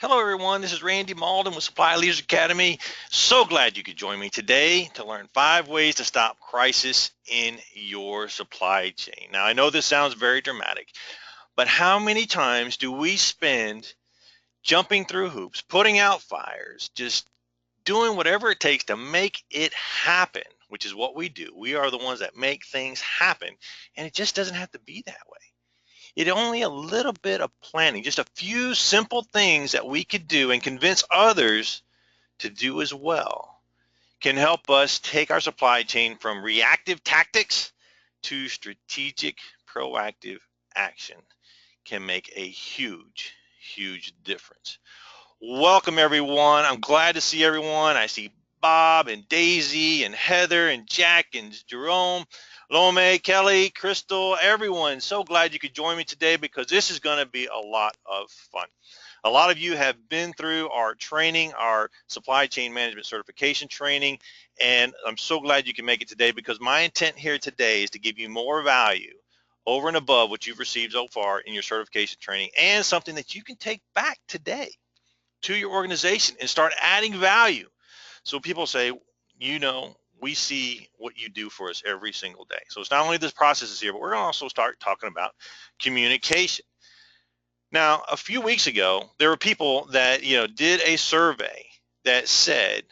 Hello, everyone. This is Randy Malden with Supply Leaders Academy. So glad you could join me today to learn 5 ways to stop crisis in your supply chain. Now, I know this sounds very dramatic, but how many times do we spend jumping through hoops, putting out fires, just doing whatever it takes to make it happen, which is what we do. We are the ones that make things happen, and it just doesn't have to be that way. It only a little bit of planning, just a few simple things that we could do and convince others to do as well can help us take our supply chain from reactive tactics to strategic proactive action. Can make a huge difference. Welcome everyone. I'm glad to see everyone. I see Bob and Daisy and Heather and Jack and Jerome, Lome, Kelly, Crystal, everyone. So glad you could join me today because this is going to be a lot of fun. A lot of you have been through our training, our supply chain management certification training, and I'm so glad you can make it today because my intent here today is to give you more value over and above what you've received so far in your certification training and something that you can take back today to your organization and start adding value. So people say, we see what you do for us every single day. So it's not only this process is here, but we're going to also start talking about communication. Now, a few weeks ago, there were people that, did a survey that said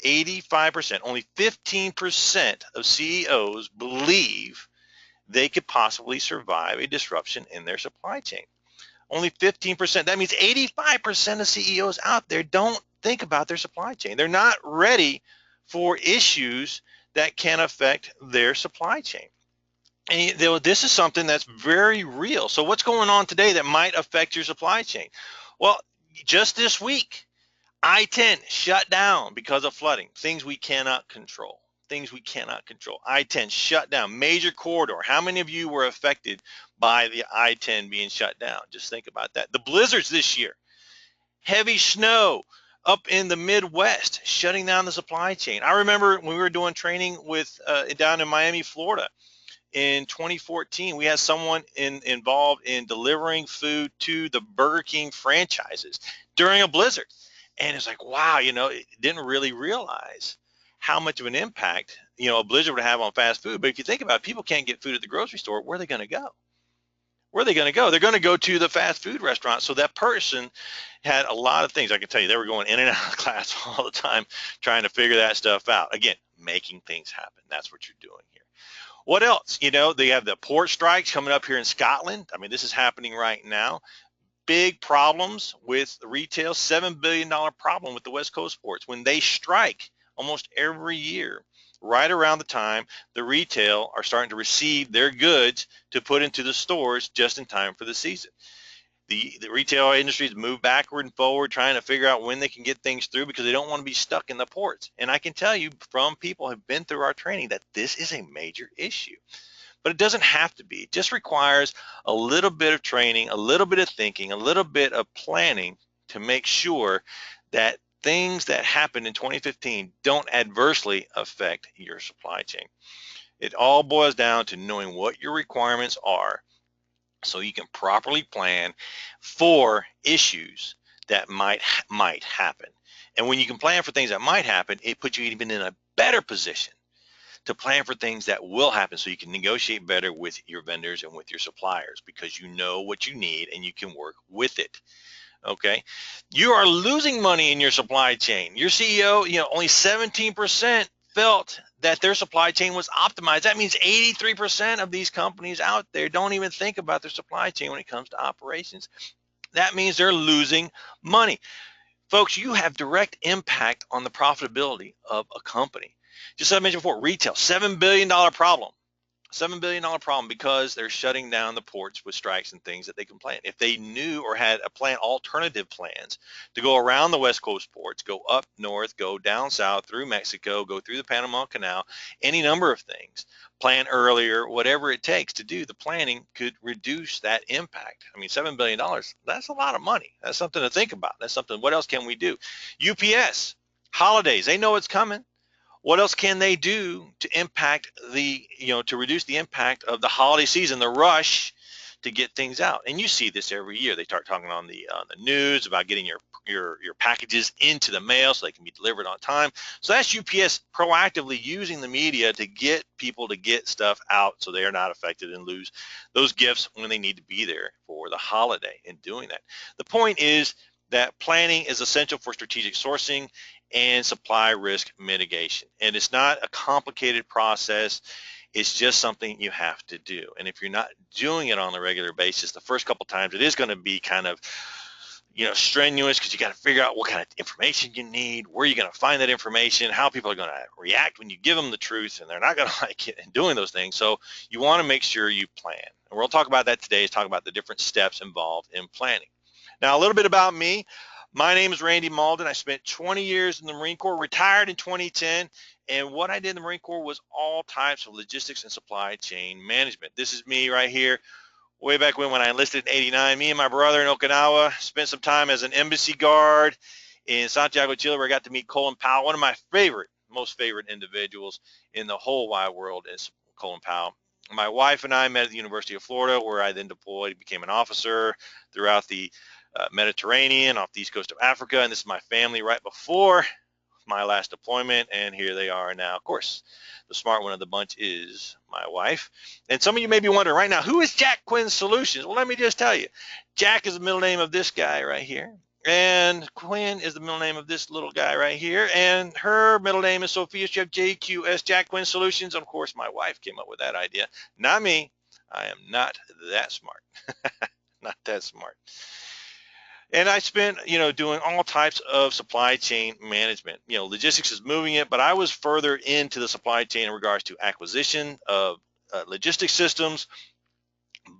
85%, only 15% of CEOs believe they could possibly survive a disruption in their supply chain. Only 15%. That means 85% of CEOs out there don't think about their supply chain. They're not ready for issues that can affect their supply chain. And this is something that's very real. So what's going on today that might affect your supply chain? Well, just this week, I-10 shut down because of flooding, things we cannot control. I-10 shut down, major corridor. How many of you were affected by the I-10 being shut down? Just think about that. The blizzards this year, heavy snow up in the Midwest, shutting down the supply chain. I remember when we were doing training with down in Miami, Florida, in 2014, we had someone involved in delivering food to the Burger King franchises during a blizzard. And it's like, wow, it didn't really realize how much of an impact, a blizzard would have on fast food. But if you think about it, people can't get food at the grocery store. Where are they going to go? They're going to go to the fast food restaurant. So that person had a lot of things. I can tell you, they were going in and out of class all the time trying to figure that stuff out. Again, making things happen. That's what you're doing here. What else? They have the port strikes coming up here in Scotland. I mean, this is happening right now. Big problems with retail, $7 billion problem with the West Coast ports. When they strike almost every year, right around the time the retail are starting to receive their goods to put into the stores just in time for the season. The retail industries move backward and forward trying to figure out when they can get things through because they don't want to be stuck in the ports. And I can tell you from people who have been through our training that this is a major issue. But it doesn't have to be. It just requires a little bit of training, a little bit of thinking, a little bit of planning to make sure that things that happened in 2015 don't adversely affect your supply chain. It all boils down to knowing what your requirements are so you can properly plan for issues that might happen. And when you can plan for things that might happen, it puts you even in a better position to plan for things that will happen so you can negotiate better with your vendors and with your suppliers because you know what you need and you can work with it. Okay, you are losing money in your supply chain. Your CEO, only 17% felt that their supply chain was optimized. That means 83% of these companies out there don't even think about their supply chain when it comes to operations. That means they're losing money. Folks, you have direct impact on the profitability of a company. Just as I mentioned before, retail, $7 billion problem. $7 billion problem because they're shutting down the ports with strikes and things that they can plan. If they knew or had alternative plans to go around the West Coast ports, go up north, go down south through Mexico, go through the Panama Canal, any number of things, plan earlier, whatever it takes to do, the planning could reduce that impact. I mean, $7 billion, that's a lot of money. That's something to think about. That's something, what else can we do? UPS, holidays, they know it's coming. What else can they do to impact to reduce the impact of the holiday season, the rush to get things out? And you see this every year. They start talking on the news about getting your your packages into the mail so they can be delivered on time. So that's UPS proactively using the media to get people to get stuff out so they are not affected and lose those gifts when they need to be there for the holiday in doing that. The point is that planning is essential for strategic sourcing and supply risk mitigation. And it's not a complicated process. It's just something you have to do. And if you're not doing it on a regular basis, the first couple times it is going to be kind of strenuous because you got to figure out what kind of information you need, where you're going to find that information, how people are going to react when you give them the truth, and they're not going to like it and doing those things. So you want to make sure you plan. And we'll talk about that today, is talk about the different steps involved in planning. Now, a little bit about me. My name is Randy Malden. I spent 20 years in the Marine Corps, retired in 2010. And what I did in the Marine Corps was all types of logistics and supply chain management. This is me right here. Way back when I enlisted in '89, me and my brother in Okinawa spent some time as an embassy guard in Santiago, Chile, where I got to meet Colin Powell, one of my most favorite individuals in the whole wide world is Colin Powell. My wife and I met at the University of Florida, where I then deployed, became an officer throughout the Mediterranean, off the east coast of Africa, and this is my family right before my last deployment, and here they are now. Of course, the smart one of the bunch is my wife. And some of you may be wondering right now, who is Jack Quinn Solutions? Well, let me just tell you, Jack is the middle name of this guy right here, and Quinn is the middle name of this little guy right here, and her middle name is Sophia. So you have JQS, Jack Quinn Solutions. And of course, my wife came up with that idea, not me. I am not that smart. Not that smart. And I spent, doing all types of supply chain management. Logistics is moving it, but I was further into the supply chain in regards to acquisition of logistics systems,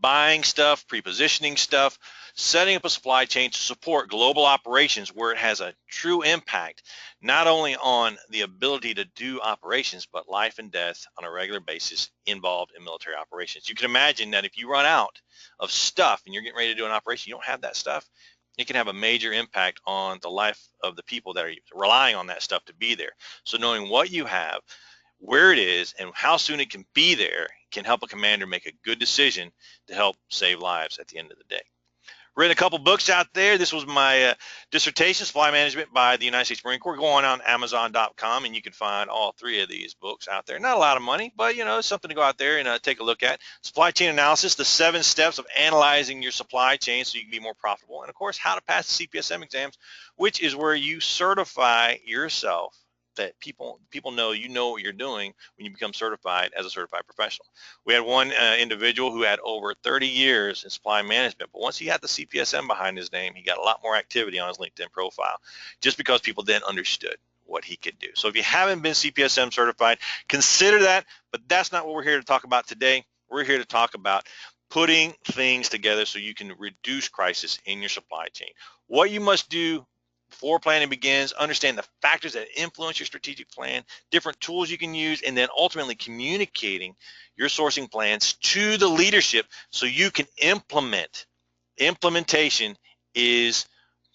buying stuff, pre-positioning stuff, setting up a supply chain to support global operations where it has a true impact, not only on the ability to do operations, but life and death on a regular basis involved in military operations. You can imagine that if you run out of stuff and you're getting ready to do an operation, you don't have that stuff, it can have a major impact on the life of the people that are relying on that stuff to be there. So knowing what you have, where it is, and how soon it can be there can help a commander make a good decision to help save lives at the end of the day. Written a couple books out there. This was my dissertation, Supply Management by the United States Marine Corps. Go on Amazon.com and you can find all 3 of these books out there. Not a lot of money, but it's something to go out there and take a look at. Supply Chain Analysis, the 7 steps of analyzing your supply chain so you can be more profitable. And of course, how to pass the CPSM exams, which is where you certify yourself, that people know you know what you're doing when you become certified as a certified professional. We had one individual who had over 30 years in supply management, but once he had the CPSM behind his name, he got a lot more activity on his LinkedIn profile just because people then understood what he could do. So if you haven't been CPSM certified, consider that, but that's not what we're here to talk about today. We're here to talk about putting things together so you can reduce crisis in your supply chain. What you must do before planning begins, understand the factors that influence your strategic plan, different tools you can use, and then ultimately communicating your sourcing plans to the leadership so you can implement. Implementation is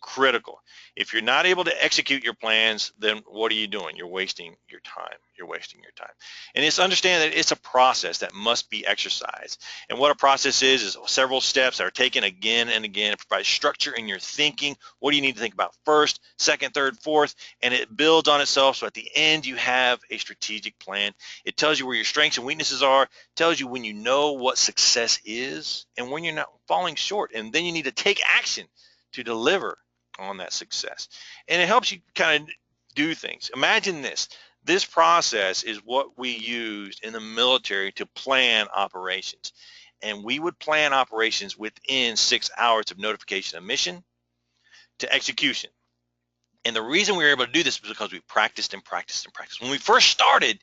critical. If you're not able to execute your plans, then what are you doing? You're wasting your time. You're wasting your time. And it's understand that it's a process that must be exercised. And what a process is several steps that are taken again and again. It provides structure in your thinking. What do you need to think about first, second, third, fourth? And it builds on itself. So at the end, you have a strategic plan. It tells you where your strengths and weaknesses are, tells you when you know what success is and when you're not falling short. And then you need to take action to deliver on that success. And it helps you kind of do things. Imagine this. This process is what we used in the military to plan operations. And we would plan operations within 6 hours of notification of mission to execution. And the reason we were able to do this was because we practiced and practiced and practiced. When we first started,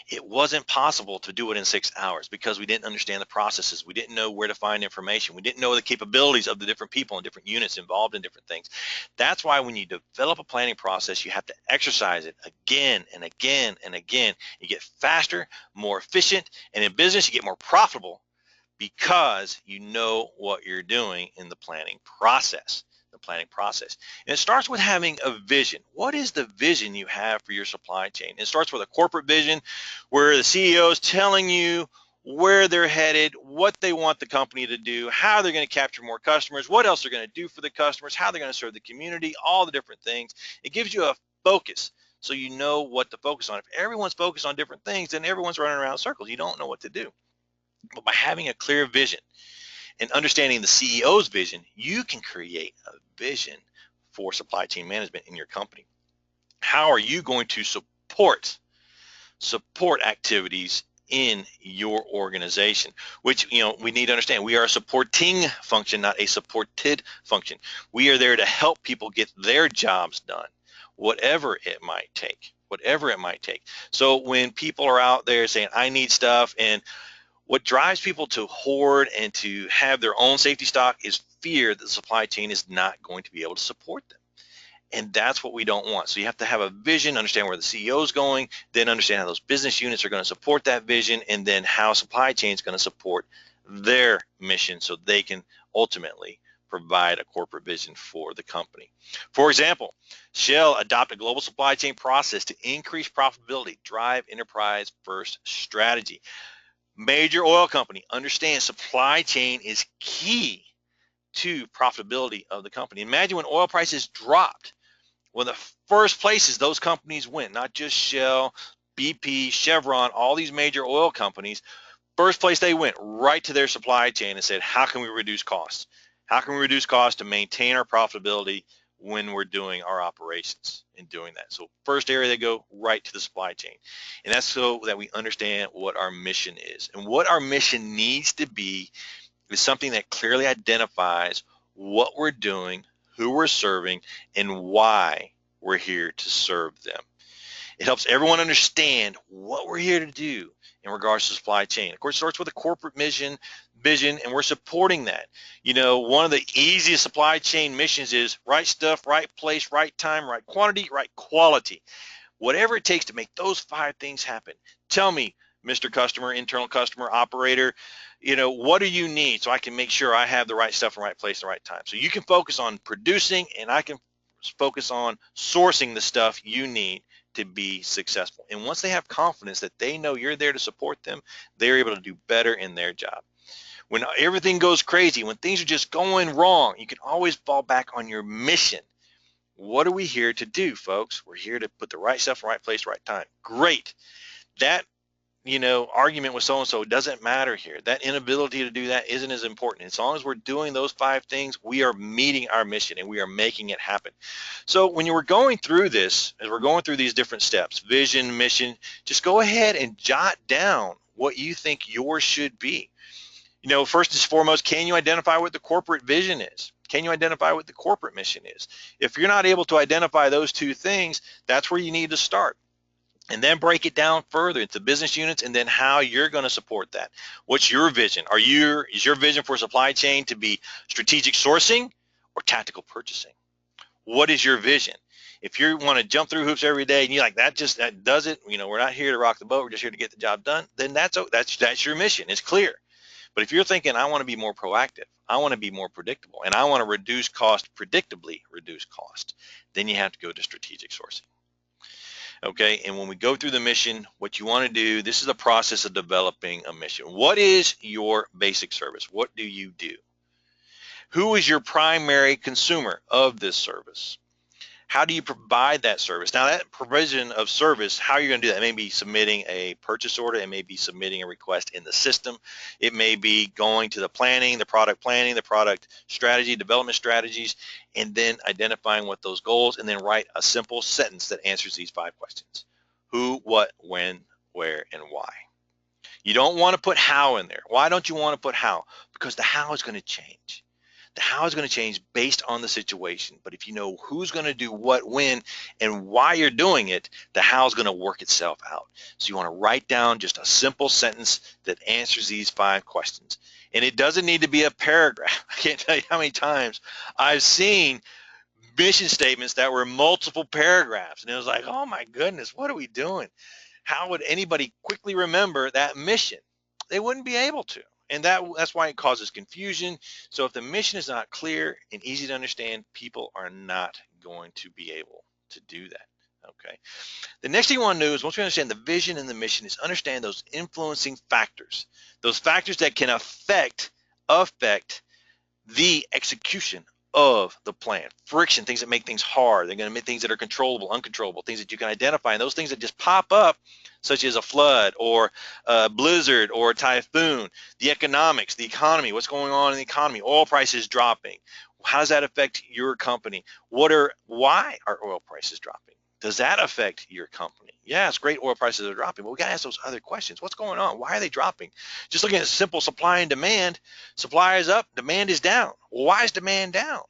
it wasn't possible to do it in 6 hours because we didn't understand the processes. We didn't know where to find information. We didn't know the capabilities of the different people and different units involved in different things. That's why when you develop a planning process, you have to exercise it again and again and again. You get faster, more efficient, and in business, you get more profitable because you know what you're doing in the planning process. And it starts with having a vision. What is the vision you have for your supply chain? It starts with a corporate vision where the CEO is telling you where they're headed, what they want the company to do, how they're going to capture more customers, what else they're going to do for the customers, how they're going to serve the community, all the different things. It gives you a focus so you know what to focus on. If everyone's focused on different things, then everyone's running around in circles. You don't know what to do. But by having a clear vision and understanding the CEO's vision, you can create a vision for supply chain management in your company. How are you going to support activities in your organization, which we need to understand? We are a supporting function, not a supported function. We are there to help people get their jobs done, whatever it might take. So when people are out there saying, I need stuff, and what drives people to hoard and to have their own safety stock is fear that the supply chain is not going to be able to support them. And that's what we don't want. So you have to have a vision, understand where the CEO is going, then understand how those business units are going to support that vision, and then how supply chain is going to support their mission so they can ultimately provide a corporate vision for the company. For example, Shell adopt a global supply chain process to increase profitability, drive enterprise first strategy. Major oil company understands supply chain is key to profitability of the company. Imagine when oil prices dropped. One of the first places those companies went, not just Shell, BP, Chevron, all these major oil companies, first place they went right to their supply chain and said, how can we reduce costs? How can we reduce costs to maintain our profitability when we're doing our operations and doing that? So first area they go right to the supply chain. And that's so that we understand what our mission is. And what our mission needs to be is something that clearly identifies what we're doing, who we're serving, and why we're here to serve them. It helps everyone understand what we're here to do in regards to supply chain. Of course, it starts with a corporate mission, vision, and we're supporting that. One of the easiest supply chain missions is right stuff, right place, right time, right quantity, right quality. Whatever it takes to make those 5 things happen. Tell me, Mr. Customer, internal customer, operator, what do you need so I can make sure I have the right stuff in the right place at the right time? So you can focus on producing, and I can focus on sourcing the stuff you need to be successful. And once they have confidence that they know you're there to support them, they're able to do better in their job. When everything goes crazy, when things are just going wrong, you can always fall back on your mission. What are we here to do, folks? We're here to put the right stuff in the right place, right time. Great. That argument with so-and-so doesn't matter here. That inability to do that isn't as important. As long as we're doing those 5 things, we are meeting our mission and we are making it happen. So when you were going through this, as we're going through these different steps, vision, mission, just go ahead and jot down what you think yours should be. First and foremost, can you identify what the corporate vision is? Can you identify what the corporate mission is? If you're not able to identify those 2 things, that's where you need to start. And then break it down further into business units and then how you're going to support that. What's your vision? Is your vision for supply chain to be strategic sourcing or tactical purchasing? What is your vision? If you want to jump through hoops every day and you're like, that does it, we're not here to rock the boat, we're just here to get the job done, then that's your mission. It's clear. But if you're thinking, I want to be more proactive, I want to be more predictable, and I want to predictably reduce cost, then you have to go to strategic sourcing. Okay, and when we go through the mission, what you want to do, this is the process of developing a mission. What is your basic service? What do you do? Who is your primary consumer of this service? How do you provide that service? Now, that provision of service, how are you going to do that? It may be submitting a purchase order. It may be submitting a request in the system. It may be going to the planning, the product strategy, development strategies, and then identifying what those goals, and then write a simple sentence that answers these 5 questions. Who, what, when, where, and why. You don't want to put how in there. Why don't you want to put how? Because the how is going to change. The how is going to change based on the situation. But if you know who's going to do what, when, and why you're doing it, the how is going to work itself out. So you want to write down just a simple sentence that answers these 5 questions. And it doesn't need to be a paragraph. I can't tell you how many times I've seen mission statements that were multiple paragraphs. And it was like, oh my goodness, what are we doing? How would anybody quickly remember that mission? They wouldn't be able to. And that's why it causes confusion. So if the mission is not clear and easy to understand, people are not going to be able to do that. Okay. The next thing you want to do is, once we understand the vision and the mission, is understand those influencing factors, those factors that can affect the execution of the plan. Friction, things that make things hard. They're going to make things that are controllable, uncontrollable, things that you can identify, and those things that just pop up, such as a flood or a blizzard or a typhoon. The economics, the economy, what's going on in the economy, oil prices dropping. How does that affect your company? Why are oil prices dropping? Does that affect your company? Yeah, it's great oil prices are dropping, but we got to ask those other questions. What's going on? Why are they dropping? Just looking at simple supply and demand, supply is up, demand is down. Well, why is demand down?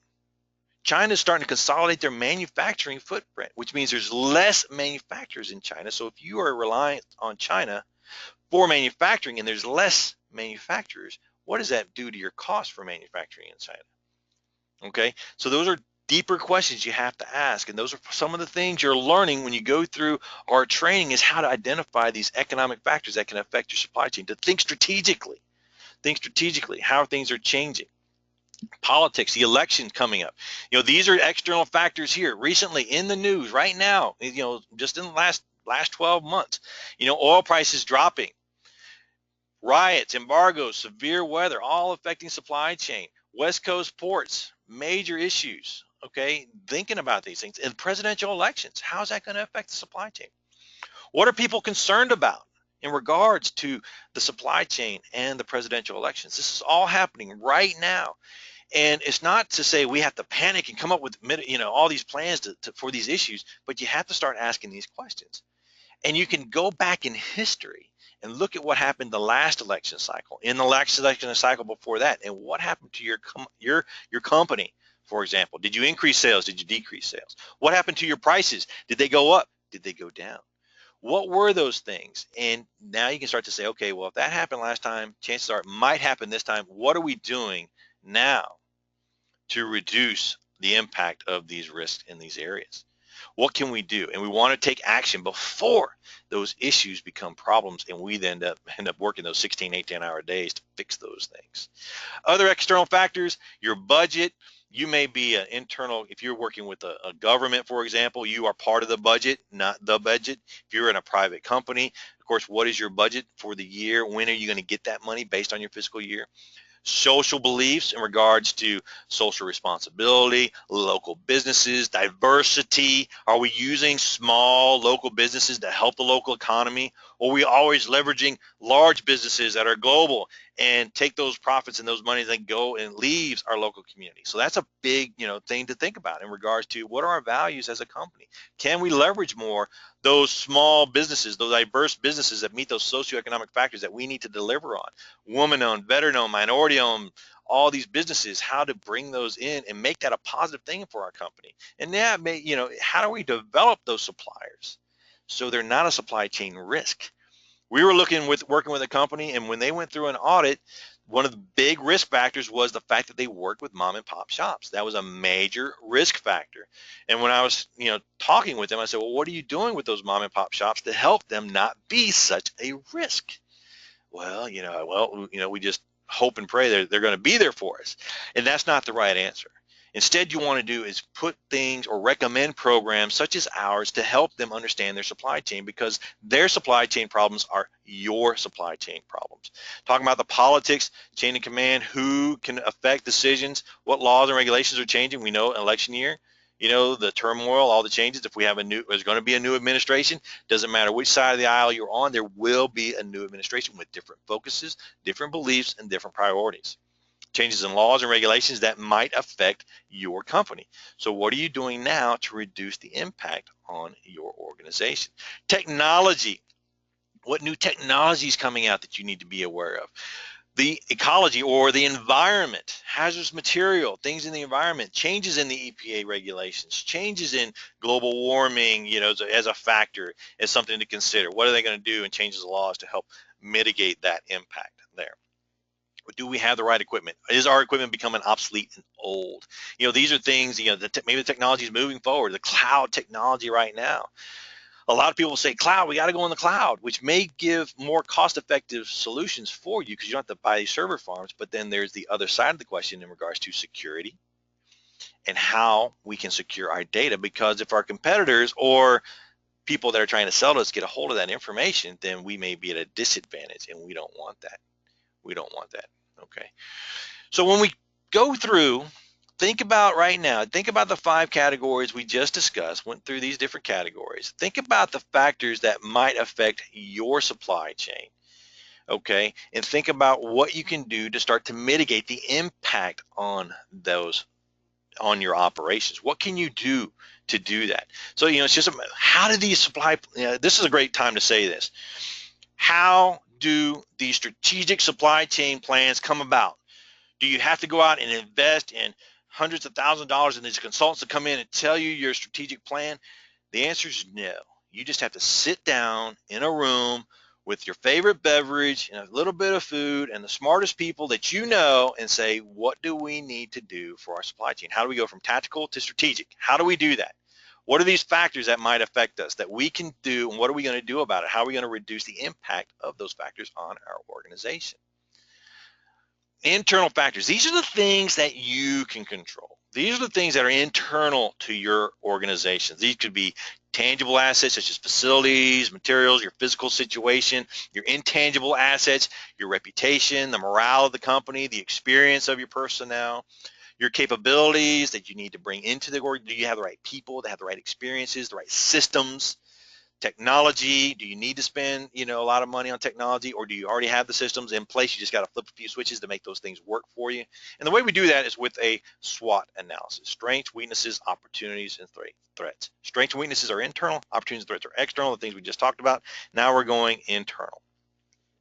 China's starting to consolidate their manufacturing footprint, which means there's less manufacturers in China. So if you are reliant on China for manufacturing and there's less manufacturers, what does that do to your cost for manufacturing in China? Okay, so those are deeper questions you have to ask, and those are some of the things you're learning when you go through our training, is how to identify these economic factors that can affect your supply chain, to think strategically, how things are changing. Politics, the election coming up, these are external factors here recently in the news right now, just in the last 12 months. Oil prices dropping, riots, embargoes, severe weather, all affecting supply chain. West Coast ports, major issues. Okay, thinking about these things. And presidential elections, how's that going to affect the supply chain? What are people concerned about in regards to the supply chain and the presidential elections? This is all happening right now. And it's not to say we have to panic and come up with all these plans for these issues, but you have to start asking these questions. And you can go back in history and look at what happened the last election cycle, in the last election cycle before that, and what happened to your company. For example, did you increase sales? Did you decrease sales? What happened to your prices? Did they go up? Did they go down? What were those things? And now you can start to say, okay, well, if that happened last time, chances are it might happen this time. What are we doing now to reduce the impact of these risks in these areas? What can we do? And we want to take action before those issues become problems, and we then end up working those 16, 18-hour days to fix those things. Other external factors, your budget. You may be an internal, if you're working with a government, for example, you are part of the budget, not the budget. If you're in a private company, of course, what is your budget for the year? When are you going to get that money based on your fiscal year? Social beliefs in regards to social responsibility, local businesses, diversity. Are we using small local businesses to help the local economy? Or are we always leveraging large businesses that are global and take those profits and those monies and go and leaves our local community? So that's a big, thing to think about in regards to what are our values as a company? Can we leverage more those small businesses, those diverse businesses that meet those socioeconomic factors that we need to deliver on? Woman-owned, veteran-owned, minority-owned, all these businesses, how to bring those in and make that a positive thing for our company. And that may, how do we develop those suppliers so they're not a supply chain risk? We were working with a company, and when they went through an audit, one of the big risk factors was the fact that they worked with mom and pop shops. That was a major risk factor. And when I was, talking with them, I said, well, what are you doing with those mom and pop shops to help them not be such a risk? Well, we just hope and pray they're going to be there for us. And that's not the right answer. Instead, you want to do is put things or recommend programs such as ours to help them understand their supply chain, because their supply chain problems are your supply chain problems. Talking about the politics, chain of command, who can affect decisions, what laws and regulations are changing. We know election year, the turmoil, all the changes. If there's going to be a new administration, doesn't matter which side of the aisle you're on, there will be a new administration with different focuses, different beliefs, and different priorities. Changes in laws and regulations that might affect your company. So what are you doing now to reduce the impact on your organization? Technology. What new technology is coming out that you need to be aware of? The ecology or the environment, hazardous material, things in the environment, changes in the EPA regulations, changes in global warming, as a factor, as something to consider. What are they going to do, and changes the laws to help mitigate that impact there? Do we have the right equipment? Is our equipment becoming obsolete and old? These are things, maybe the technology is moving forward, the cloud technology right now. A lot of people say cloud, we got to go in the cloud, which may give more cost-effective solutions for you because you don't have to buy these server farms. But then there's the other side of the question in regards to security and how we can secure our data, because if our competitors or people that are trying to sell to us get a hold of that information, then we may be at a disadvantage, and we don't want that. We don't want that. Okay. So when we go through, think about right now, think about the 5 categories we just discussed, went through these different categories. Think about the factors that might affect your supply chain. Okay. And think about what you can do to start to mitigate the impact on those, on your operations. What can you do to do that? So, it's just how do these this is a great time to say this. How do these strategic supply chain plans come about? Do you have to go out and invest in hundreds of thousands of dollars in these consultants to come in and tell you your strategic plan? The answer is no. You just have to sit down in a room with your favorite beverage and a little bit of food and the smartest people that you know and say, what do we need to do for our supply chain? How do we go from tactical to strategic? How do we do that? What are these factors that might affect us that we can do, and what are we going to do about it? How are we going to reduce the impact of those factors on our organization? Internal factors. These are the things that you can control. These are the things that are internal to your organization. These could be tangible assets such as facilities, materials, your physical situation, your intangible assets, your reputation, the morale of the company, the experience of your personnel, your capabilities that you need to bring into the org. Do you have the right people that have the right experiences, the right systems? Technology, do you need to spend a lot of money on technology, or do you already have the systems in place? You just got to flip a few switches to make those things work for you. And the way we do that is with a SWOT analysis: strengths, weaknesses, opportunities, and threats. Strengths and weaknesses are internal, opportunities and threats are external, the things we just talked about. Now we're going internal.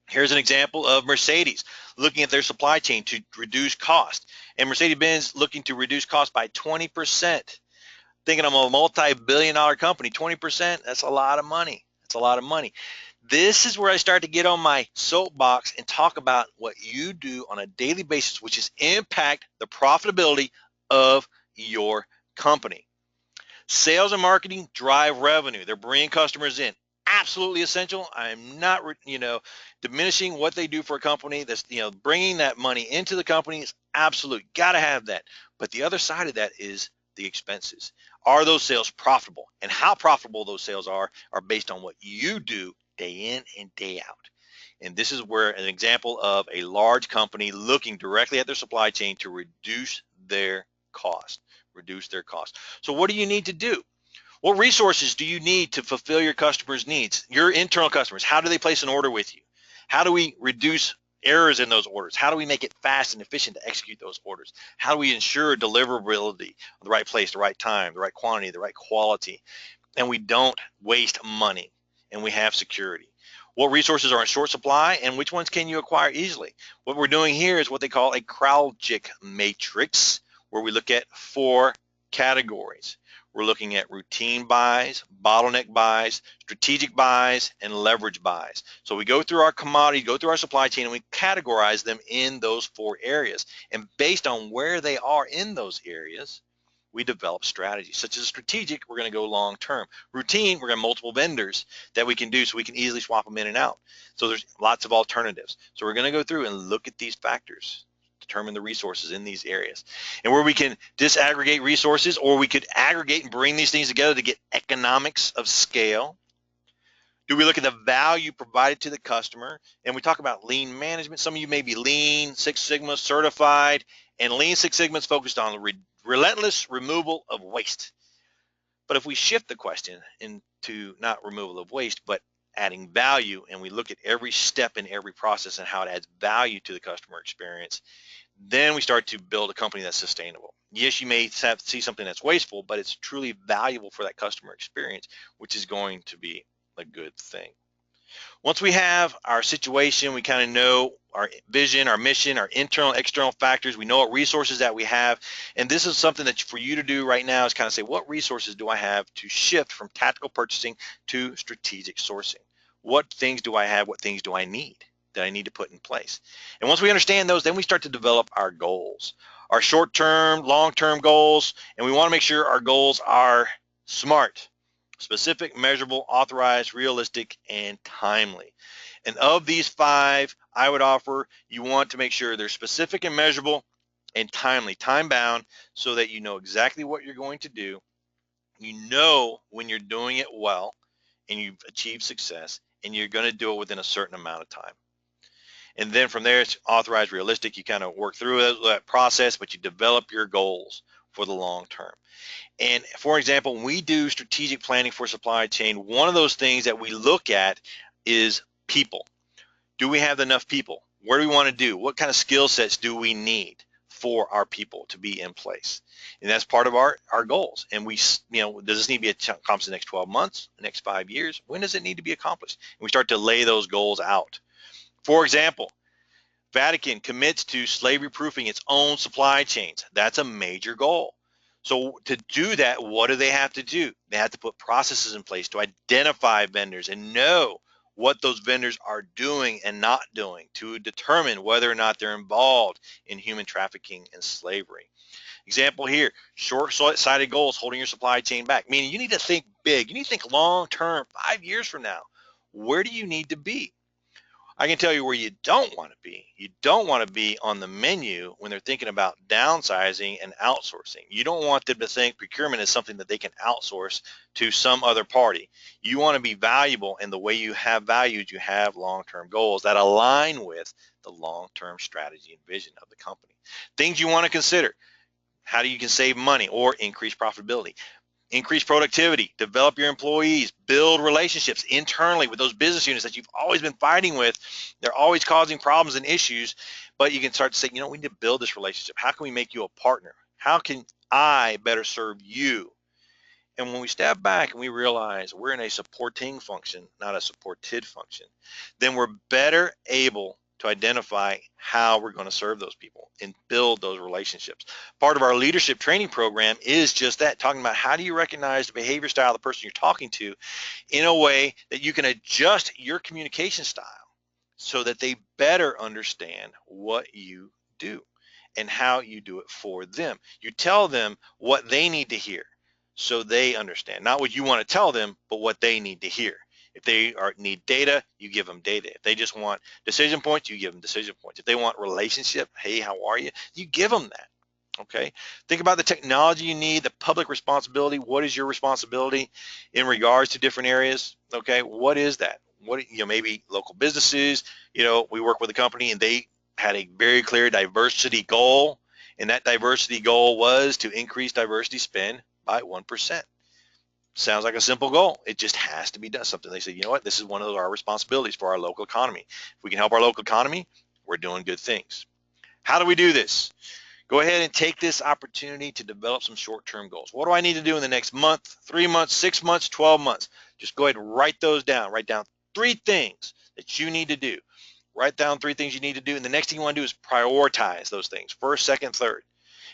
Here's an example of Mercedes looking at their supply chain to reduce cost, and Mercedes-Benz looking to reduce cost by 20%. Thinking I'm a multi-billion-dollar company, 20%, that's a lot of money. That's a lot of money. This is where I start to get on my soapbox and talk about what you do on a daily basis, which is impact the profitability of your company. Sales and marketing drive revenue. They're bringing customers in. Absolutely essential. I'm not, diminishing what they do for a company. That's, bringing that money into the company is absolute. Got to have that. But the other side of that is the expenses. Are those sales profitable? And how profitable those sales are based on what you do day in and day out. And this is where an example of a large company looking directly at their supply chain to reduce their cost. So what do you need to do? What resources do you need to fulfill your customers' needs? Your internal customers, how do they place an order with you? How do we reduce errors in those orders? How do we make it fast and efficient to execute those orders? How do we ensure deliverability, the right place, the right time, the right quantity, the right quality, and we don't waste money, and we have security? What resources are in short supply, and which ones can you acquire easily? What we're doing here is what they call a Kraljic matrix, where we look at 4 categories. We're looking at routine buys, bottleneck buys, strategic buys, and leverage buys. So we go through our commodities, go through our supply chain, and we categorize them in those 4 areas. And based on where they are in those areas, we develop strategies. Such as strategic, we're going to go long term. Routine, we're going to have multiple vendors that we can do, so we can easily swap them in and out. So there's lots of alternatives. So we're going to go through and look at these factors, determine the resources in these areas, and where we can disaggregate resources, or we could aggregate and bring these things together to get economics of scale. Do we look at the value provided to the customer? And we talk about lean management. Some of you may be Lean Six Sigma certified, and Lean Six Sigma is focused on the relentless removal of waste. But if we shift the question into not removal of waste, but adding value, and we look at every step in every process and how it adds value to the customer experience, then we start to build a company that's sustainable. Yes, you may see something that's wasteful, but it's truly valuable for that customer experience, which is going to be a good thing. Once we have our situation, we kind of know our vision, our mission, our internal, external factors. We know what resources that we have. And this is something that for you to do right now is kind of say, what resources do I have to shift from tactical purchasing to strategic sourcing? What things do I have? What things do I need that I need to put in place? And once we understand those, then we start to develop our goals, our short-term, long-term goals. And we want to make sure our goals are SMART: specific, measurable, authorized, realistic, and timely. And of these 5, I would offer you want to make sure they're specific and measurable and timely, time-bound, so that you know exactly what you're going to do. You know when you're doing it well, and you've achieved success, and you're going to do it within a certain amount of time. And then from there, it's authorized, realistic. You kind of work through that process, but you develop your goals for the long term. And for example, when we do strategic planning for supply chain, one of those things that we look at is people. Do we have enough people? Where do we want to do? What kind of skill sets do we need for our people to be in place? And that's part of our goals. And we, does this need to be accomplished in the next 12 months, the next 5 years? When does it need to be accomplished? And we start to lay those goals out. For example, Vatican commits to slavery proofing its own supply chains. That's a major goal. So to do that, what do they have to do? They have to put processes in place to identify vendors and know what those vendors are doing and not doing to determine whether or not they're involved in human trafficking and slavery. Example here, short-sighted goals holding your supply chain back, meaning you need to think big. You need to think long-term, 5 years from now. Where do you need to be? I can tell you where you don't want to be. You don't want to be on the menu when they're thinking about downsizing and outsourcing. You don't want them to think procurement is something that they can outsource to some other party. You want to be valuable, and the way you have values, you have long-term goals that align with the long-term strategy and vision of the company. Things you want to consider: how you can save money or increase profitability. Increase productivity, develop your employees, build relationships internally with those business units that you've always been fighting with. They're always causing problems and issues, but you can start to say, we need to build this relationship. How can we make you a partner? How can I better serve you? And when we step back and we realize we're in a supporting function, not a supported function, then we're better able to identify how we're going to serve those people and build those relationships. Part of our leadership training program is just that, talking about how do you recognize the behavior style of the person you're talking to in a way that you can adjust your communication style so that they better understand what you do and how you do it for them. You tell them what they need to hear so they understand, not what you want to tell them, but what they need to hear. If they need data, you give them data. If they just want decision points, you give them decision points. If they want relationship, hey, how are you? You give them that. Okay. Think about the technology you need, the public responsibility. What is your responsibility in regards to different areas? Okay. What is that? Maybe local businesses, we work with a company and they had a very clear diversity goal. And that diversity goal was to increase diversity spend by 1%. Sounds like a simple goal. It just has to be done. Something they say, you know what, this is one of our responsibilities for our local economy. If we can help our local economy, we're doing good things. How do we do this? Go ahead and take this opportunity to develop some short-term goals. What do I need to do in the next month, 3 months, 6 months, 12 months? Just go ahead and write those down. Write down 3 things that you need to do. Write down 3 things you need to do. And the next thing you want to do is prioritize those things, first, second, third.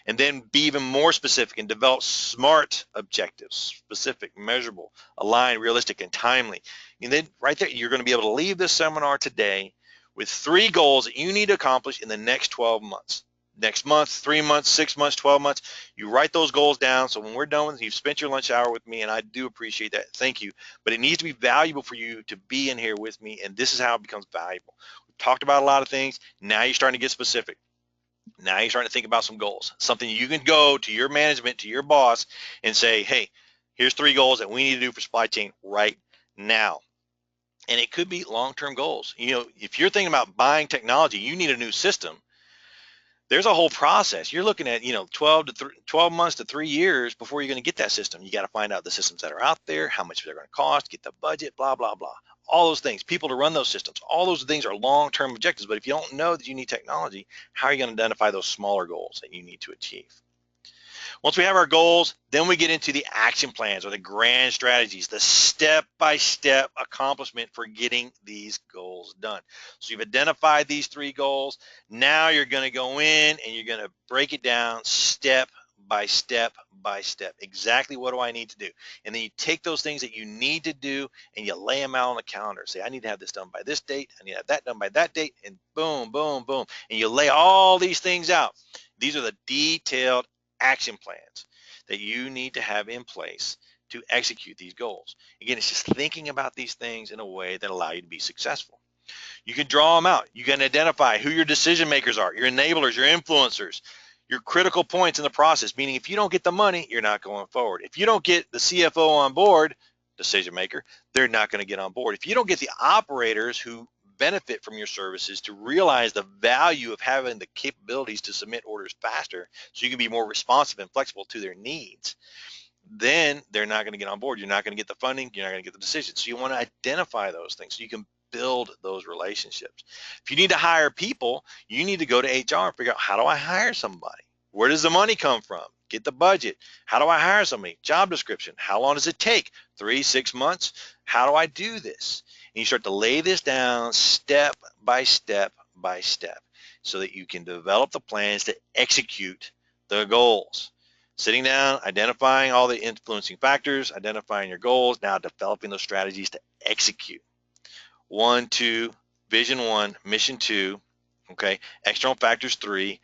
And then be even more specific and develop SMART objectives: specific, measurable, aligned, realistic, and timely. And then right there, you're going to be able to leave this seminar today with 3 goals that you need to accomplish in the next 12 months. Next month, 3 months, 6 months, 12 months. You write those goals down. So when we're done with, you've spent your lunch hour with me, and I do appreciate that. Thank you. But it needs to be valuable for you to be in here with me, and this is how it becomes valuable. We've talked about a lot of things. Now you're starting to get specific. Now you're starting to think about some goals, something you can go to your management, to your boss, and say, hey, here's 3 goals that we need to do for supply chain right now. And it could be long-term goals. If you're thinking about buying technology, you need a new system. There's a whole process. You're looking at 12 months to 3 years before you're going to get that system. You got to find out the systems that are out there, how much they're going to cost, get the budget, blah, blah, blah. All those things, people to run those systems, all those things are long-term objectives. But if you don't know that you need technology, how are you going to identify those smaller goals that you need to achieve? Once we have our goals, then we get into the action plans or the grand strategies, the step-by-step accomplishment for getting these goals done. So you've identified these 3 goals. Now you're going to go in and you're going to break it down step by step by step. Exactly what do I need to do? And then you take those things that you need to do and you lay them out on the calendar. Say, I need to have this done by this date. I need to have that done by that date. And boom, boom, boom. And you lay all these things out. These are the detailed action plans that you need to have in place to execute these goals. Again, it's just thinking about these things in a way that allow you to be successful. You can draw them out. You can identify who your decision makers are, your enablers, your influencers, your critical points in the process, meaning if you don't get the money, you're not going forward. If you don't get the CFO on board, decision maker, they're not going to get on board. If you don't get the operators who benefit from your services to realize the value of having the capabilities to submit orders faster so you can be more responsive and flexible to their needs, then they're not going to get on board. You're not going to get the funding. You're not going to get the decisions. So you want to identify those things so you can build those relationships. If you need to hire people, you need to go to HR and figure out, how do I hire somebody? Where does the money come from? Get the budget. How do I hire somebody? Job description. How long does it take? 3, 6 months? How do I do this? And you start to lay this down step by step by step so that you can develop the plans to execute the goals. Sitting down, identifying all the influencing factors, identifying your goals, now developing those strategies to execute. 1, 2, vision 1, mission 2, okay, external factors 3,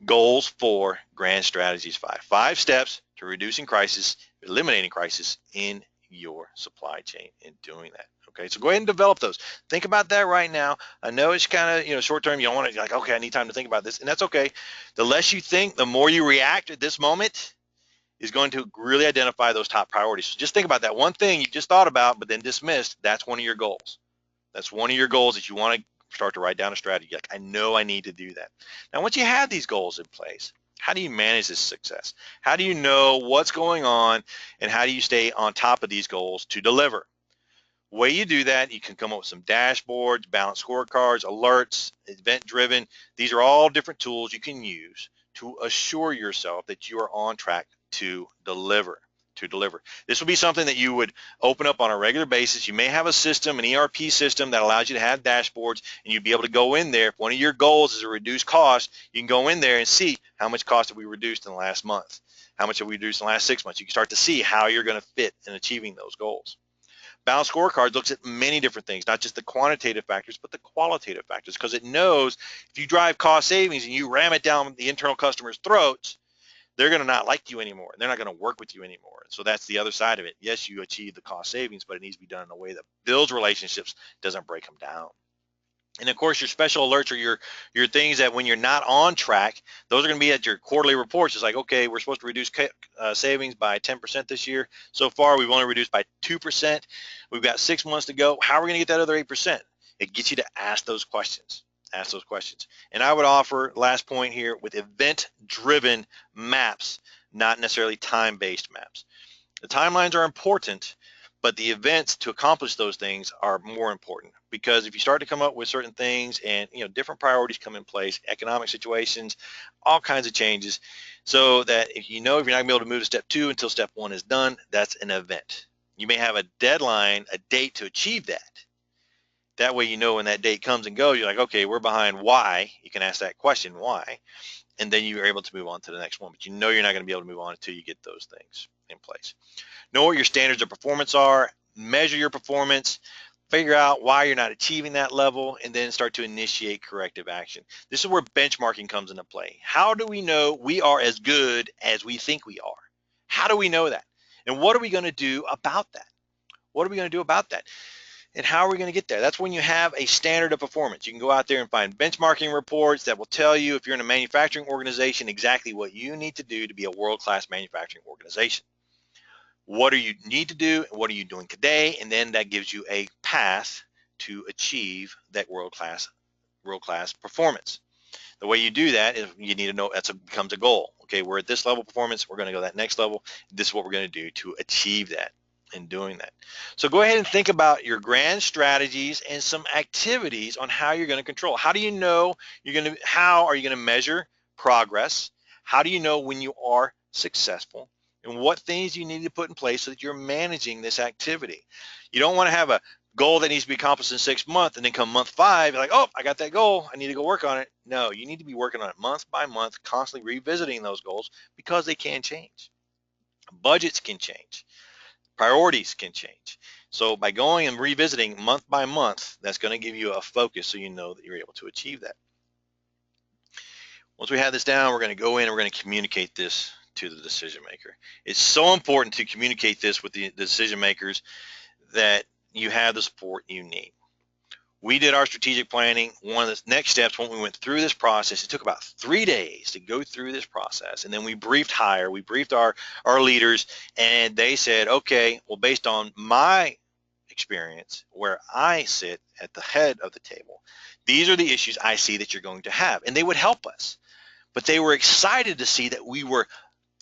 goals 4, grand strategies 5. 5 steps to reducing crisis, eliminating crisis in your supply chain in doing that. Okay, so go ahead and develop those. Think about that right now. I know it's kind of, short term. You don't want to, like, okay, I need time to think about this, and that's okay. The less you think, the more you react at this moment is going to really identify those top priorities. So just think about that one thing you just thought about but then dismissed. That's one of your goals. That's one of your goals that you want to start to write down a strategy. Like, I know I need to do that. Now, once you have these goals in place, how do you manage this success? How do you know what's going on, and how do you stay on top of these goals to deliver? The way you do that, you can come up with some dashboards, balanced scorecards, alerts, event-driven. These are all different tools you can use to assure yourself that you are on track to deliver. This will be something that you would open up on a regular basis. You may have a system, an ERP system, that allows you to have dashboards, and you'd be able to go in there. If one of your goals is to reduce cost, you can go in there and see how much cost have we reduced in the last month, how much have we reduced in the last 6 months. You can start to see how you're going to fit in achieving those goals. Balanced scorecard looks at many different things, not just the quantitative factors, but the qualitative factors, because it knows if you drive cost savings and you ram it down the internal customers' throats, they're going to not like you anymore. They're not going to work with you anymore. So that's the other side of it. Yes, you achieve the cost savings, but it needs to be done in a way that builds relationships, doesn't break them down. And of course, your special alerts are your things that when you're not on track, those are going to be at your quarterly reports. It's like, okay, we're supposed to reduce savings by 10% this year. So far, we've only reduced by 2%. We've got 6 months to go. How are we going to get that other 8%? It gets you to ask those questions. Ask those questions. And I would offer, last point here, with event-driven maps, not necessarily time-based maps. The timelines are important, but the events to accomplish those things are more important, because if you start to come up with certain things and different priorities come in place, economic situations, all kinds of changes, so that if you're not going to be able to move to step 2 until step 1 is done, that's an event. You may have a deadline, a date to achieve that. That way, when that date comes and goes, you're like, okay, we're behind. Why? You can ask that question, why? And then you're able to move on to the next one. But you're not going to be able to move on until you get those things in place. Know what your standards of performance are, measure your performance, figure out why you're not achieving that level, and then start to initiate corrective action. This is where benchmarking comes into play. How do we know we are as good as we think we are? How do we know that? And what are we going to do about that? What are we going to do about that? And how are we going to get there? That's when you have a standard of performance. You can go out there and find benchmarking reports that will tell you, if you're in a manufacturing organization, exactly what you need to do to be a world-class manufacturing organization. What do you need to do, and what are you doing today? And then that gives you a path to achieve that world-class performance. The way you do that is you need to know becomes a goal. Okay, we're at this level of performance. We're going to go that next level. This is what we're going to do to achieve that. In doing that. So go ahead and think about your grand strategies and some activities on how you're going to control. How do you know how are you going to measure progress? How do you know when you are successful? And what things you need to put in place so that you're managing this activity? You don't want to have a goal that needs to be accomplished in 6 months and then come month 5, you're like, oh, I got that goal, I need to go work on it. No, you need to be working on it month by month, constantly revisiting those goals, because they can change. Budgets can change. Priorities can change. So by going and revisiting month by month, that's going to give you a focus so you know that you're able to achieve that. Once we have this down, we're going to go in and we're going to communicate this to the decision maker. It's so important to communicate this with the decision makers that you have the support you need. We did our strategic planning. One of the next steps when we went through this process, it took about 3 days to go through this process. And then we briefed our leaders, and they said, okay, well, based on my experience where I sit at the head of the table, these are the issues I see that you're going to have. And they would help us. But they were excited to see that we were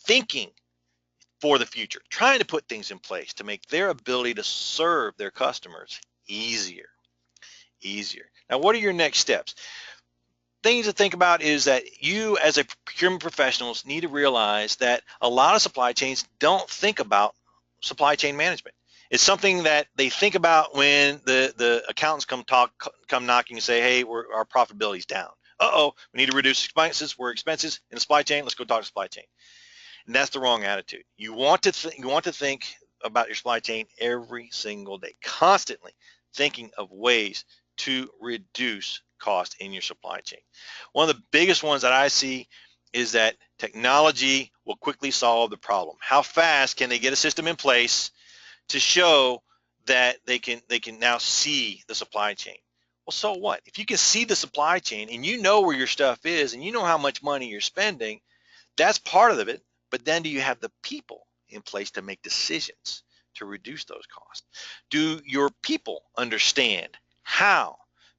thinking for the future, trying to put things in place to make their ability to serve their customers easier. Now, what are your next steps? Things to think about is that you as a procurement professionals need to realize that a lot of supply chains don't think about supply chain management. It's something that they think about when the accountants come knocking and say, hey, our profitability's down. Uh-oh, we need to reduce expenses. We're expenses in the supply chain. Let's go talk to supply chain. And that's the wrong attitude. You want to think about your supply chain every single day, constantly thinking of ways to reduce cost in your supply chain. One of the biggest ones that I see is that technology will quickly solve the problem. How fast can they get a system in place to show that they can now see the supply chain? Well, so what? If you can see the supply chain and you know where your stuff is and you know how much money you're spending, that's part of it. But then do you have the people in place to make decisions to reduce those costs? Do your people understand how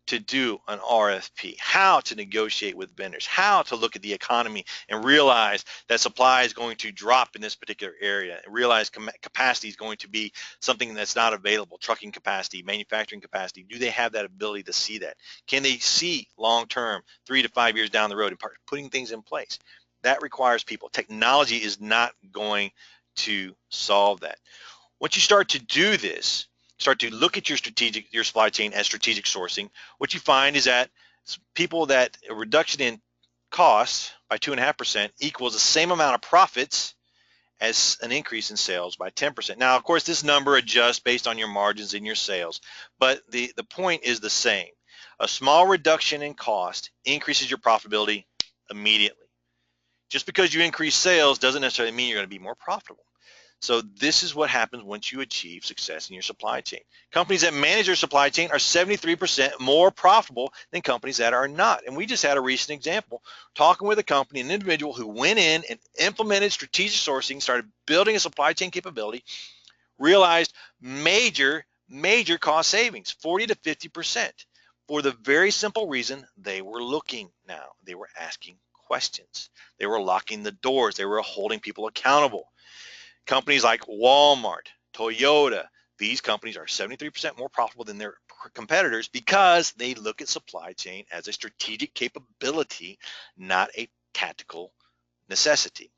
to do an RFP, how to negotiate with vendors, how to look at the economy and realize that supply is going to drop in this particular area, and realize capacity is going to be something that's not available, trucking capacity, manufacturing capacity? Do they have that ability to see that? Can they see long-term, 3 to 5 years down the road, and putting things in place? That requires people. Technology is not going to solve that. Once you start to do this, start to look at your supply chain as strategic sourcing, what you find is that a reduction in costs by 2.5% equals the same amount of profits as an increase in sales by 10%. Now, of course, this number adjusts based on your margins and your sales, but the point is the same. A small reduction in cost increases your profitability immediately. Just because you increase sales doesn't necessarily mean you're going to be more profitable. So this is what happens once you achieve success in your supply chain. Companies that manage their supply chain are 73% more profitable than companies that are not. And we just had a recent example, talking with a company, an individual who went in and implemented strategic sourcing, started building a supply chain capability, realized major cost savings, 40 to 50%, for the very simple reason they were looking now. They were asking questions. They were locking the doors. They were holding people accountable. Companies like Walmart, Toyota, these companies are 73% more profitable than their competitors because they look at supply chain as a strategic capability, not a tactical necessity.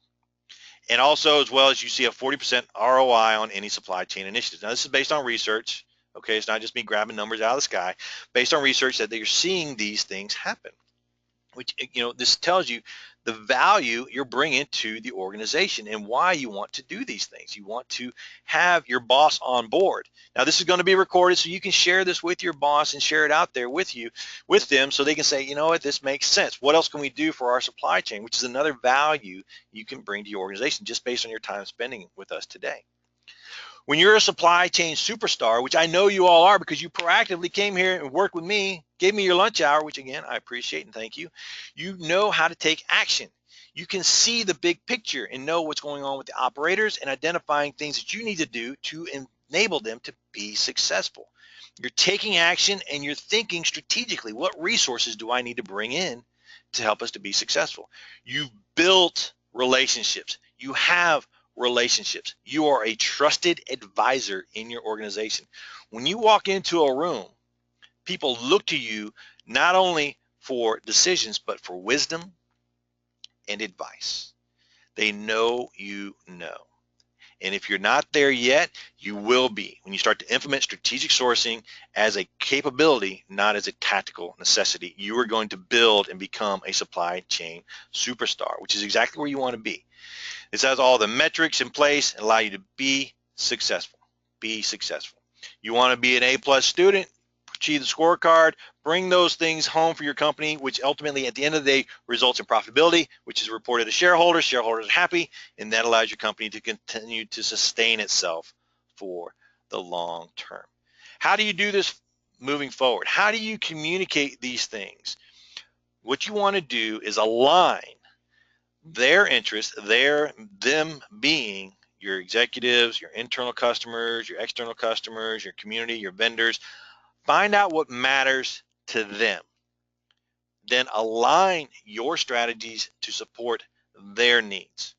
And also, as well as you see a 40% ROI on any supply chain initiative. Now, this is based on research. Okay, it's not just me grabbing numbers out of the sky. Based on research that they're seeing these things happen, which, this tells you the value you're bringing to the organization and why you want to do these things. You want to have your boss on board. Now, this is going to be recorded, so you can share this with your boss and share it out there with them, so they can say, you know what, this makes sense. What else can we do for our supply chain? Which is another value you can bring to your organization just based on your time spending with us today. When you're a supply chain superstar, which I know you all are because you proactively came here and worked with me, gave me your lunch hour, which again, I appreciate and thank you. You know how to take action. You can see the big picture and know what's going on with the operators and identifying things that you need to do to enable them to be successful. You're taking action and you're thinking strategically, what resources do I need to bring in to help us to be successful? You've built relationships. You have relationships. You are a trusted advisor in your organization. When you walk into a room, people look to you not only for decisions, but for wisdom and advice. They know you know. And if you're not there yet, you will be when you start to implement strategic sourcing as a capability, not as a tactical necessity. You are going to build and become a supply chain superstar, which is exactly where you want to be. This has all the metrics in place and allow you to be successful. Be successful. You want to be an A+ student, achieve the scorecard, bring those things home for your company, which ultimately at the end of the day results in profitability, which is reported to shareholders. Shareholders are happy, and that allows your company to continue to sustain itself for the long term. How do you do this moving forward? How do you communicate these things? What you want to do is align their interests, them being your executives, your internal customers, your external customers, your community, your vendors. Find out what matters to them. Then align your strategies to support their needs.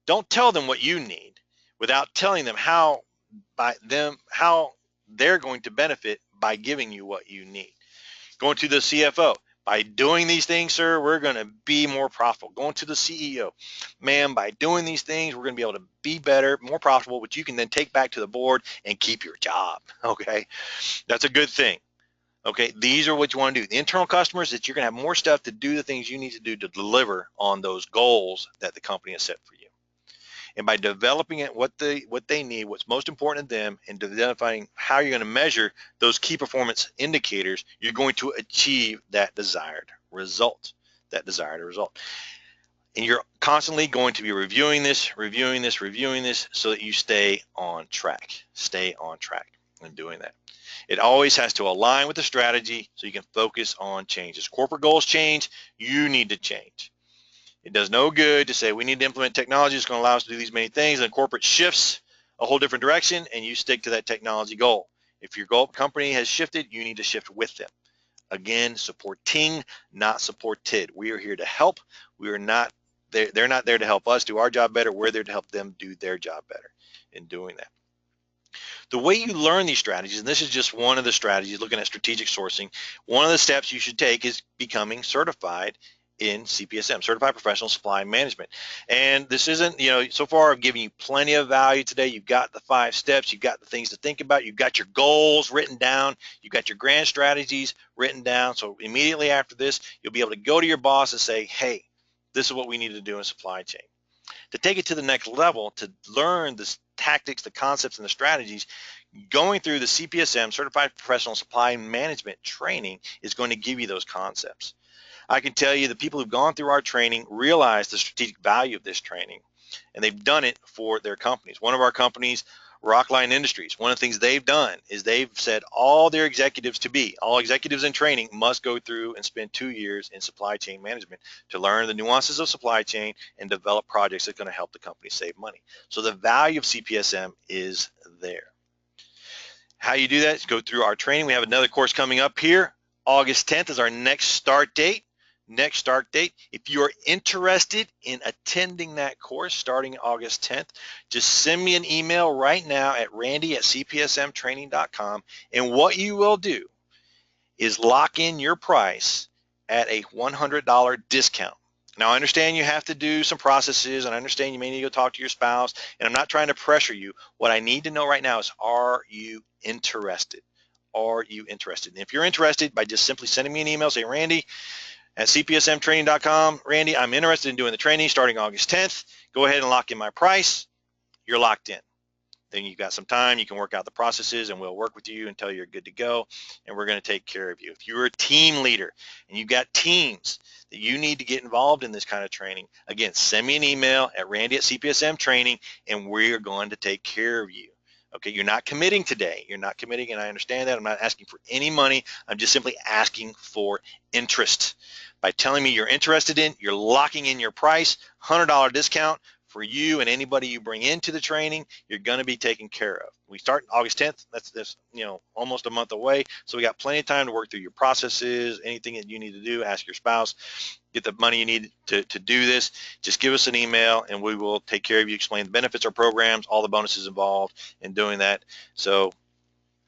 Don't tell them what you need without telling them how they're going to benefit by giving you what you need. Going to the CFO, by doing these things, sir, we're going to be more profitable. Going to the CEO, ma'am, by doing these things, we're going to be able to be better, more profitable, which you can then take back to the board and keep your job. Okay, that's a good thing. Okay, these are what you want to do. The internal customers, that you're going to have more stuff to do the things you need to do to deliver on those goals that the company has set for you. And by developing it, what they need, what's most important to them, and identifying how you're going to measure those key performance indicators, you're going to achieve that desired result. And you're constantly going to be reviewing this, so that you stay on track. Stay on track in doing that. It always has to align with the strategy so you can focus on changes. Corporate goals change, you need to change. It does no good to say we need to implement technology that's going to allow us to do these many things, and corporate shifts a whole different direction and you stick to that technology goal. If your company has shifted, you need to shift with them. Again, supporting, not supported. We are here to help. We are not they're not there to help us do our job better. We're there to help them do their job better in doing that. The way you learn these strategies, and this is just one of the strategies, looking at strategic sourcing, one of the steps you should take is becoming certified in CPSM, Certified Professional Supply Management. And this isn't, so far I've given you plenty of value today. You've got the 5 steps, you've got the things to think about, you've got your goals written down, you've got your grand strategies written down. So immediately after this, you'll be able to go to your boss and say, hey, this is what we need to do in supply chain. To take it to the next level, to learn the tactics, the concepts, and the strategies, going through the CPSM, Certified Professional Supply Management training, is going to give you those concepts. I can tell you the people who've gone through our training realize the strategic value of this training, and they've done it for their companies. One of our companies, Rockline Industries, one of the things they've done is they've said all their executives all executives in training must go through and spend 2 years in supply chain management to learn the nuances of supply chain and develop projects that are going to help the company save money. So the value of CPSM is there. How you do that is go through our training. We have another course coming up here. August 10th is our next start date. If you are interested in attending that course starting August 10th, just send me an email right now at randy@cpsmtraining.com, and what you will do is lock in your price at a $100 discount. Now, I understand you have to do some processes, and I understand you may need to go talk to your spouse, and I'm not trying to pressure you. What I need to know right now is, are you interested? Are you interested? And if you're interested, by just simply sending me an email, say, Randy at cpsmtraining.com, Randy, I'm interested in doing the training starting August 10th. Go ahead and lock in my price. You're locked in. Then you've got some time. You can work out the processes, and we'll work with you until you're good to go, and we're going to take care of you. If you're a team leader and you've got teams that you need to get involved in this kind of training, again, send me an email at randy@cpsmtraining, and we're going to take care of you. Okay, you're not committing today. You're not committing, and I understand that. I'm not asking for any money. I'm just simply asking for interest. By telling me you're interested in, you're locking in your price, $100 discount for you and anybody you bring into the training. You're going to be taken care of. We start August 10th. That's almost a month away. So we got plenty of time to work through your processes, anything that you need to do, ask your spouse, get the money you need to do this. Just give us an email and we will take care of you, explain the benefits or programs, all the bonuses involved in doing that. So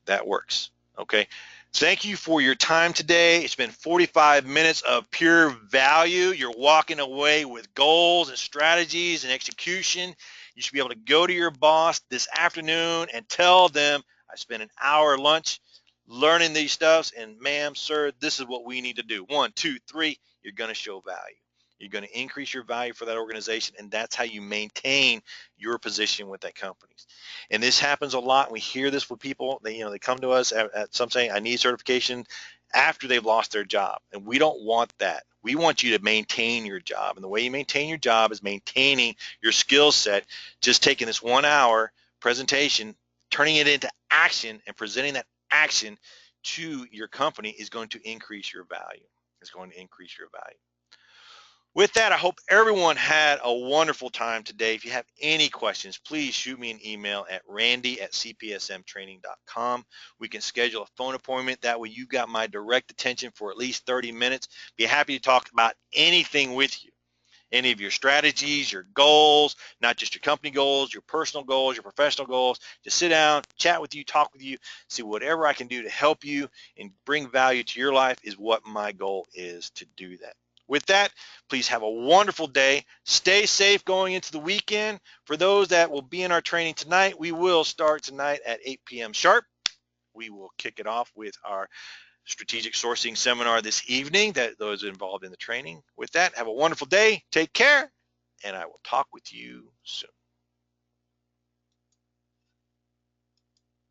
that works. Okay. Thank you for your time today. It's been 45 minutes of pure value. You're walking away with goals and strategies and execution. You should be able to go to your boss this afternoon and tell them, I spent an hour lunch learning these stuffs, and ma'am, sir, this is what we need to do. 1, 2, 3, you're going to show value. You're going to increase your value for that organization, and that's how you maintain your position with that company. And this happens a lot. We hear this with people. They come to us at some saying, I need certification after they've lost their job, and we don't want that. We want you to maintain your job, and the way you maintain your job is maintaining your skill set. Just taking this 1 hour presentation, turning it into action, and presenting that action to your company is going to increase your value. It's going to increase your value. With that, I hope everyone had a wonderful time today. If you have any questions, please shoot me an email at randy@cpsmtraining.com. We can schedule a phone appointment. That way you got my direct attention for at least 30 minutes. Be happy to talk about anything with you. Any of your strategies, your goals, not just your company goals, your personal goals, your professional goals. Just sit down, chat with you, talk with you, see whatever I can do to help you and bring value to your life is what my goal is to do that. With that, please have a wonderful day. Stay safe going into the weekend. For those that will be in our training tonight, we will start tonight at 8 p.m. sharp. We will kick it off with our strategic sourcing seminar this evening, that those involved in the training. With that, have a wonderful day. Take care, and I will talk with you soon.